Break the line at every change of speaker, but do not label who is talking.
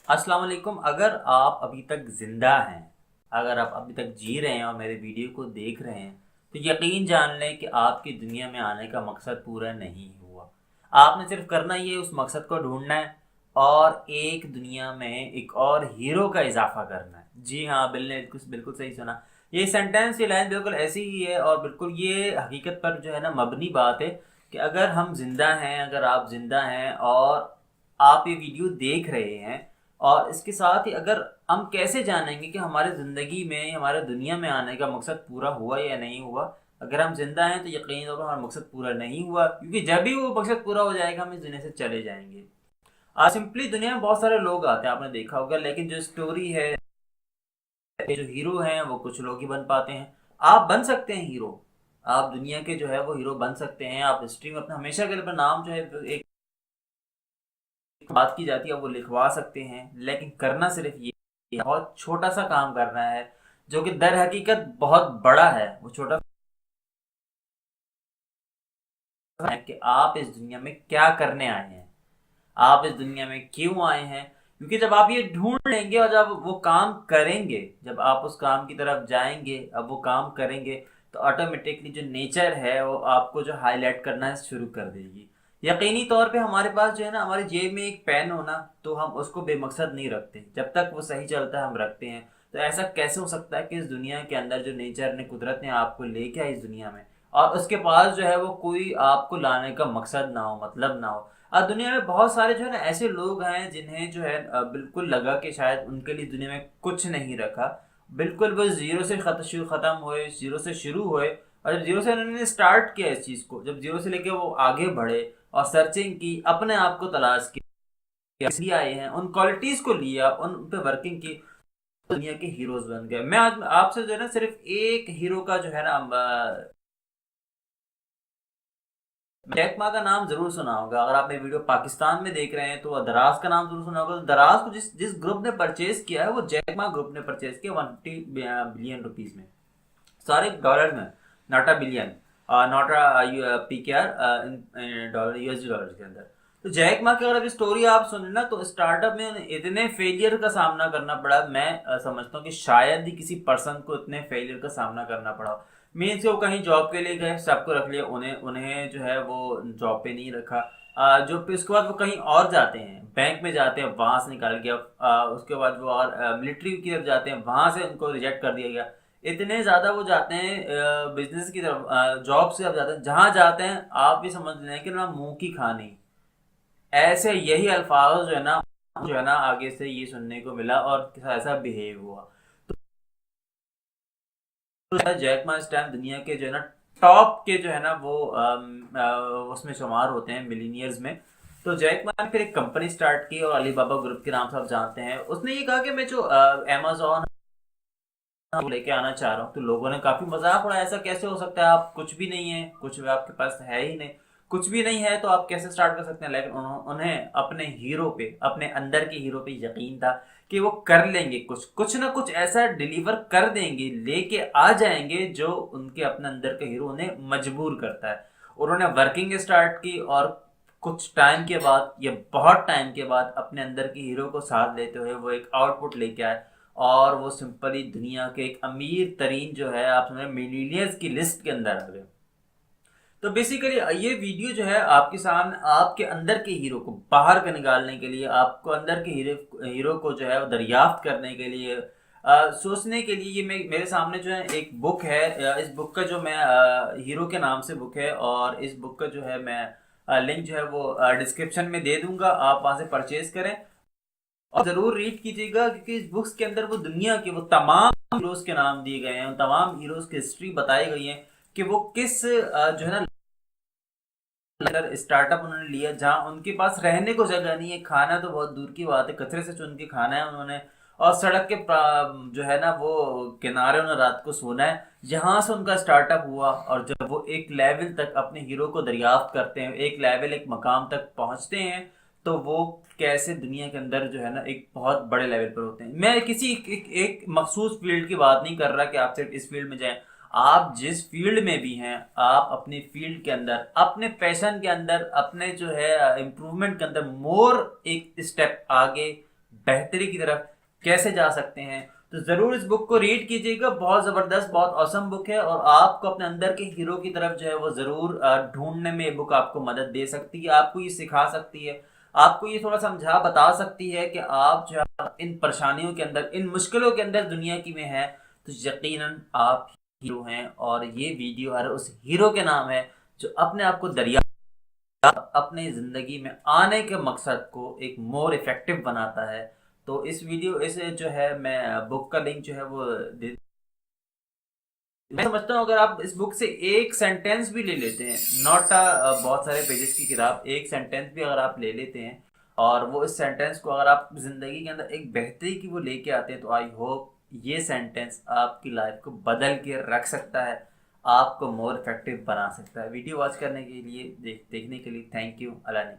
अस्सलाम वालेकुम। अगर आप अभी तक ज़िंदा हैं, अगर आप अभी तक जी रहे हैं और मेरे वीडियो को देख रहे हैं, तो यकीन जान लें कि आपकी दुनिया में आने का मकसद पूरा नहीं हुआ। आपने सिर्फ करना ये उस मकसद को ढूंढना है और एक दुनिया में एक और हीरो का इजाफा करना है। जी हाँ, बिल ने बिल्कुल बिल्कुल सही सुना। ये सेंटेंस, ये लाइन बिल्कुल ऐसी ही है और बिल्कुल ये हकीकत पर जो है ना मबनी बात है कि अगर हम जिंदा हैं, अगर आप जिंदा हैं और आप ये वीडियो देख रहे हैं, और इसके साथ ही अगर हम कैसे जानेंगे कि हमारे ज़िंदगी में, हमारे दुनिया में आने का मकसद पूरा हुआ या नहीं हुआ। अगर हम जिंदा हैं तो यकीन तौर पर हमारा मकसद पूरा नहीं हुआ, क्योंकि जब भी वो मकसद पूरा हो जाएगा हम इस दुनिया से चले जाएंगे। आज सिंपली दुनिया में बहुत सारे लोग आते हैं, आपने देखा होगा, लेकिन जो स्टोरी है, जो हीरो हैं वो कुछ लोग ही बन पाते हैं। आप बन सकते हैं हीरो, आप दुनिया के जो है वो हीरो बन सकते हैं। आप हिस्ट्री में अपना हमेशा के लिए अपना नाम जो है एक बात की जाती है वो लिखवा सकते हैं, लेकिन करना सिर्फ ये बहुत छोटा सा काम करना है जो कि दर हकीकत बहुत बड़ा है। वो छोटा सा है कि आप इस दुनिया में क्या करने आए हैं, आप इस दुनिया में क्यों आए हैं। क्योंकि जब आप ये ढूंढ लेंगे और जब वो काम करेंगे, जब आप उस काम की तरफ जाएंगे, अब वो काम करेंगे, तो ऑटोमेटिकली जो नेचर है वो आपको जो हाईलाइट करना है शुरू कर देगी। यकीनी तौर पे हमारे पास जो है ना, हमारी जेब में एक पेन होना, तो हम उसको बेमकसद नहीं रखते, जब तक वो सही चलता है हम रखते हैं। तो ऐसा कैसे हो सकता है कि इस दुनिया के अंदर जो नेचर ने, कुदरत ने आपको लेके आई इस दुनिया में, और उसके पास जो है वो कोई आपको लाने का मकसद ना हो, मतलब ना हो। दुनिया में बहुत सारे जो है ना ऐसे लोग हैं जिन्हें जो है बिल्कुल लगा कि शायद उनके लिए दुनिया में कुछ नहीं रखा। बिल्कुल वो जीरो से खत्म हुए, जीरो से शुरू हुए, और जब जीरो से उन्होंने स्टार्ट किया इस चीज़ को, जब जीरो से लेके वो आगे बढ़े और सर्चिंग की, अपने आप को तलाश किया, इसलिए आए हैं, उन क्वालिटीज़ को लिया, उन पे वर्किंग की, दुनिया के हीरोज बन गए। मैं आज आपसे जो है ना सिर्फ एक हीरो का जो है ना, जैक मा का नाम जरूर सुना होगा। अगर आपने वीडियो पाकिस्तान में देख रहे हैं तो दराज का नाम जरूर सुना होगा। तो दराज को जिस जिस ग्रुप ने परचेज किया है वो जैक मा ग्रुप ने परचेज किया 150 बिलियन रुपीज में, सारे डॉलर में, not a billion, not a PKR, dollar, USD dollar के अंदर। तो जैक मा की अगर अभी स्टोरी आप सुने ना, तो स्टार्टअप में उन्हें इतने फेलियर का सामना करना पड़ा। मैं समझता हूँ कि शायद ही किसी पर्सन को इतने फेलियर का सामना करना पड़ा। मीन्स वो कहीं जॉब के लिए गए, सबको रख लिया, उन्हें उन्हें जो है वो जॉब पे नहीं रखा। जो फिर उसके बाद वो कहीं और जाते हैं, बैंक में जाते हैं, वहां से निकाल गया। उसके बाद वो और मिलिट्री की तरफ जाते हैं, वहां से उनको रिजेक्ट कर दिया गया। इतने ज्यादा वो जाते हैं बिजनेस की तरफ, जॉब से अब जाते हैं, जहां जाते हैं आप भी समझ लें कि ना मुंह की खानी। ऐसे यही अल्फाज जो है ना आगे से ये सुनने को मिला और ऐसा बिहेव हुआ। तो जैक मा इस टाइम दुनिया के जो है ना टॉप के जो है ना वो उसमें शुमार होते हैं, मिलीनियर्स में। तो जैक मा ने फिर एक कंपनी स्टार्ट की और अलीबाबा ग्रुप के नाम से आप जानते हैं। उसने ये कहा कि मैं जो अमेजोन लेके आना चाह रहा हूँ। तो लोगों ने काफी मजाक उड़ाया, ऐसा कैसे हो सकता है, आप कुछ भी नहीं है, कुछ भी आपके पास है ही नहीं, कुछ भी नहीं है तो आप कैसे स्टार्ट कर सकते हैं। लेकिन उन्हें अपने हीरो पे, अपने अंदर के हीरो पे यकीन था कि वो कर लेंगे, कुछ कुछ ना कुछ ऐसा डिलीवर कर देंगे, लेके आ जाएंगे जो उनके अपने अंदर का हीरो उन्हें मजबूर करता है। उन्होंने वर्किंग स्टार्ट की और कुछ टाइम के बाद, ये बहुत टाइम के बाद, अपने अंदर के हीरो को साथ लेते हुए वो एक आउटपुट लेके आए। और वो सिंपली दुनिया के एक अमीर तरीन जो है, आप समझे, मिलीनियर्स की लिस्ट के अंदर आ गए। तो बेसिकली ये वीडियो जो है आपके सामने आपके अंदर के हीरो को बाहर का निकालने के लिए, आपको अंदर के हीरो हीरो को जो है वो दरियाफ्त करने के लिए, सोचने के लिए, ये मेरे सामने जो है एक बुक है। इस बुक का जो मैं हीरो के नाम से बुक है, और इस बुक का जो है मैं लिंक जो है वो डिस्क्रिप्शन में दे दूंगा, आप वहां से परचेज करें और जरूर रीड कीजिएगा। क्योंकि इस बुक्स के अंदर वो दुनिया के वो तमाम हीरोज के नाम दिए गए हैं, उन तमाम हीरोज की हिस्ट्री बताई गई है कि वो किस जो है ना स्टार्टअप उन्होंने लिया जहां उनके पास रहने को जगह नहीं है, खाना तो बहुत दूर की बात है, कचरे से चुन के खाना है उन्होंने, और सड़क के जो है ना वो किनारे उन्होंने रात को सोना है। यहाँ से उनका स्टार्टअप हुआ, और जब वो एक लेवल तक अपने हीरो को दरियाफ्त करते हैं, एक लेवल, एक मकाम तक पहुंचते हैं, तो वो कैसे दुनिया के अंदर जो है ना एक बहुत बड़े लेवल पर होते हैं। मैं किसी एक मखसूस फील्ड की बात नहीं कर रहा कि आप सिर्फ इस फील्ड में जाएं। आप जिस फील्ड में भी हैं, आप अपनी फील्ड के अंदर, अपने पैशन के अंदर, अपने जो है इम्प्रूवमेंट के अंदर मोर एक स्टेप आगे बेहतरी की तरफ कैसे जा सकते हैं। तो ज़रूर इस बुक को रीड कीजिएगा, बहुत ज़बरदस्त, बहुत औसम बुक है और आपको अपने अंदर के हीरो की तरफ जो है वो ज़रूर ढूंढने में ये बुक आपको मदद दे सकती है, आपको ये सिखा सकती है, आपको ये थोड़ा समझा बता सकती है कि आप जो है इन परेशानियों के अंदर, इन मुश्किलों के अंदर दुनिया की में हैं, तो यकीनन आप हीरो हैं। और ये वीडियो हर उस हीरो के नाम है जो अपने आप को दरिया अपने ज़िंदगी में आने के मकसद को एक मोर इफ़ेक्टिव बनाता है। तो इस वीडियो इस जो है मैं बुक का लिंक जो है वो मैं समझता हूँ अगर आप इस बुक से एक सेंटेंस भी ले लेते हैं, नॉट बहुत सारे पेजेस की किताब, एक सेंटेंस भी अगर आप ले लेते हैं और वो इस सेंटेंस को अगर आप ज़िंदगी के अंदर एक बेहतरी की वो लेके आते हैं, तो आई होप ये सेंटेंस आपकी लाइफ को बदल के रख सकता है, आपको मोर इफेक्टिव बना सकता है। वीडियो वॉच करने के लिए देखने के लिए थैंक यू। अल्लाह ने